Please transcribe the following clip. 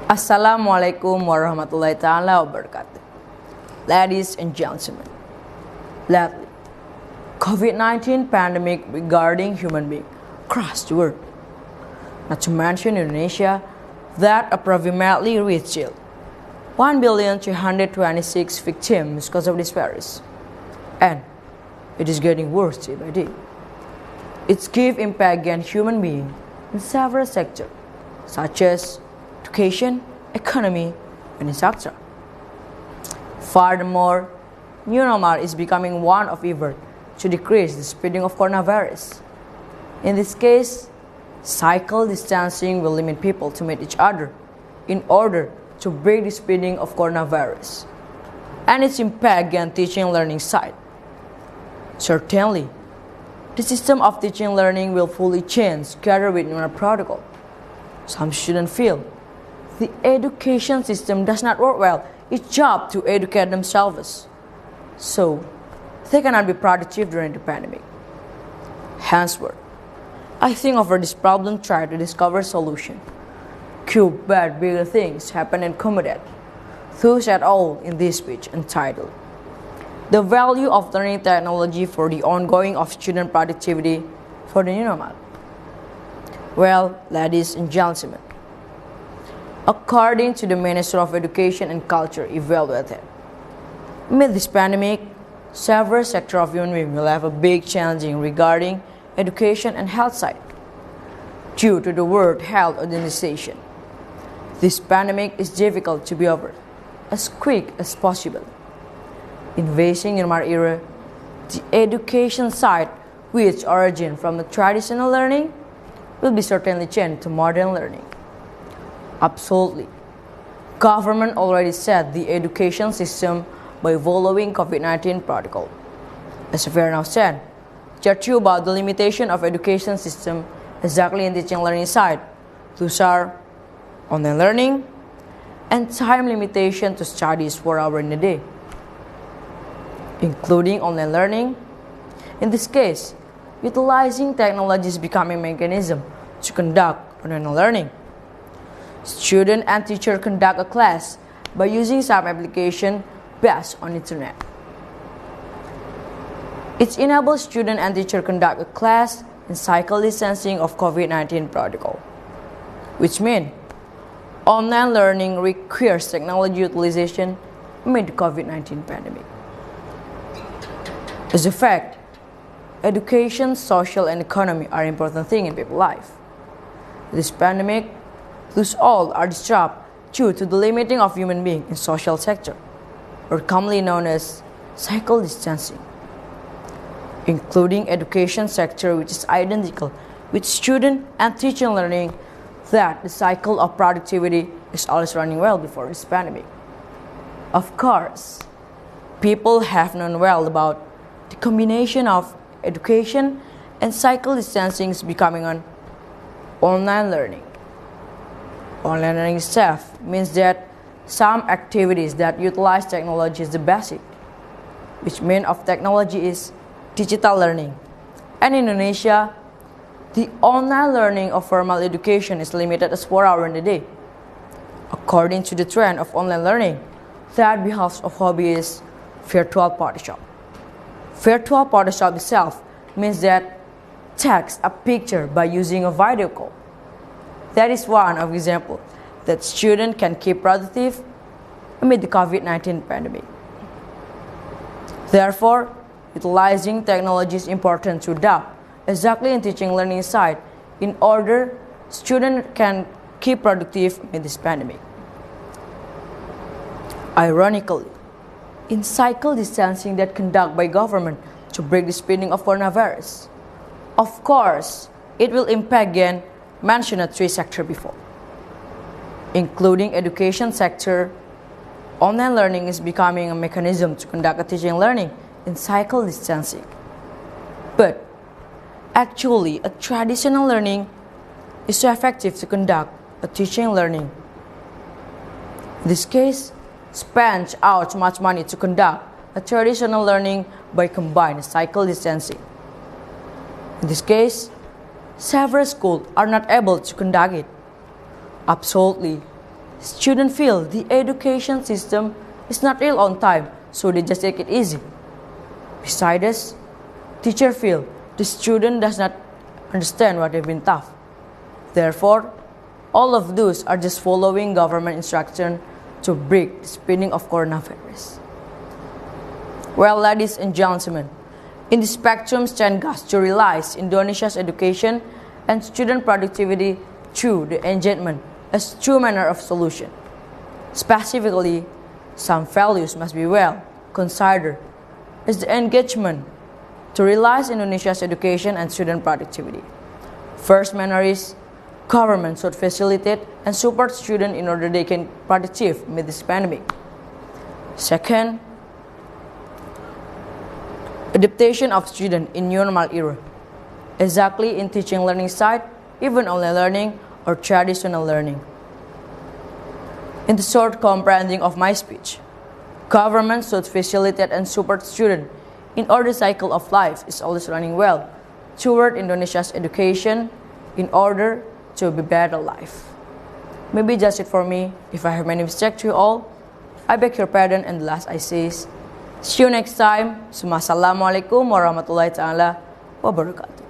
Assalamualaikum warahmatullahi ta'ala wabarakatuh. Ladies and gentlemen, lately, COVID-19 pandemic regarding human being crossed the world. Not to mention Indonesia, that approximately reached 1,326 victims because of this virus. And it is getting worse day by day. Its grave impact against human beings in several sectors, such as education, economy, and infrastructure. Furthermore, new normal is becoming one of efforts to decrease the spreading of coronavirus. In this case, physical distancing will limit people to meet each other in order to break the spreading of coronavirus and its impact against teaching and learning side. Certainly, the system of teaching and learning will fully change together with new protocol. Some students feel the education system does not work well its job to educate themselves, so they cannot be productive during the pandemic. Henceforth, I think over this problem try to discover solution. Could but bigger things happen and accommodate. Thus at all in this speech entitled The Value of Learning Technology for the Ongoing of Student Productivity for the New Normal. Well, ladies and gentlemen, according to the Minister of Education and Culture evaluated, amid this pandemic, several sectors of human beings will have a big challenge regarding education and health side. Due to the World Health Organization, this pandemic is difficult to be over as quick as possible. In facing in our era, the education side, which origin from the traditional learning, will be certainly changed to modern learning. Absolutely. Government already set the education system by following COVID-19 protocol. As we are now said, there are two about the limitation of education system exactly in teaching and learning side. Those are online learning and time limitation to studies 4 hours in a day. Including online learning, in this case, utilizing technology is becoming a mechanism to conduct online learning. Student and teacher conduct a class by using some application based on internet. It enables student and teacher conduct a class in physical distancing of COVID-19 protocol, which means online learning requires technology utilization amid the COVID-19 pandemic. As a fact, education, social, and economy are important things in people's life. This pandemic, thus all are disrupted due to the limiting of human beings in social sector, or commonly known as physical distancing, including education sector, which is identical with student and teaching learning, that the cycle of productivity is always running well before this pandemic. Of course, people have known well about the combination of education and physical distancing is becoming an online learning. Online learning itself means that some activities that utilize technology is the basic, which mean of technology is digital learning. And in Indonesia, the online learning of formal education is limited as 4 hours in a day. According to the trend of online learning, that behalf of hobby is virtual Photoshop. Virtual Photoshop itself means that takes a picture by using a video call. That is one of example that students can keep productive amid the COVID-19 pandemic. Therefore, utilizing technology is important to adapt exactly in teaching learning side in order students can keep productive amid this pandemic. Ironically, in physical distancing that conducted by government to break the spreading of coronavirus, of course, it will impact again mentioned 3 sectors before, including education sector. Online learning is becoming a mechanism to conduct a teaching and learning in physical distancing. But actually, a traditional learning is so effective to conduct a teaching and learning. In this case, spends out much money to conduct a traditional learning by combined physical distancing. In this case, several schools are not able to conduct it. Absolutely, Students feel the education system is not real on time, so they just take it easy. Besides this, teachers feel the student does not understand what they've been taught. Therefore, all of those are just following government instruction to break the spreading of coronavirus. Well, ladies and gentlemen, in the spectrum stand gas to realize Indonesia's education and student productivity through the engagement as two manner of solution. Specifically, some values must be well considered as the engagement to realize Indonesia's education and student productivity. First manner is government should facilitate and support students in order they can productive amid this pandemic. Second, adaptation of students in new normal era, exactly in teaching learning side, even online learning or traditional learning. In the short comprehending of my speech, government should facilitate and support students in order the cycle of life is always running well toward Indonesia's education in order to be better life. Maybe just it for me. If I have many mistakes to you all, I beg your pardon, and the last I say is, see you next time. Assalamualaikum warahmatullahi taala wabarakatuh.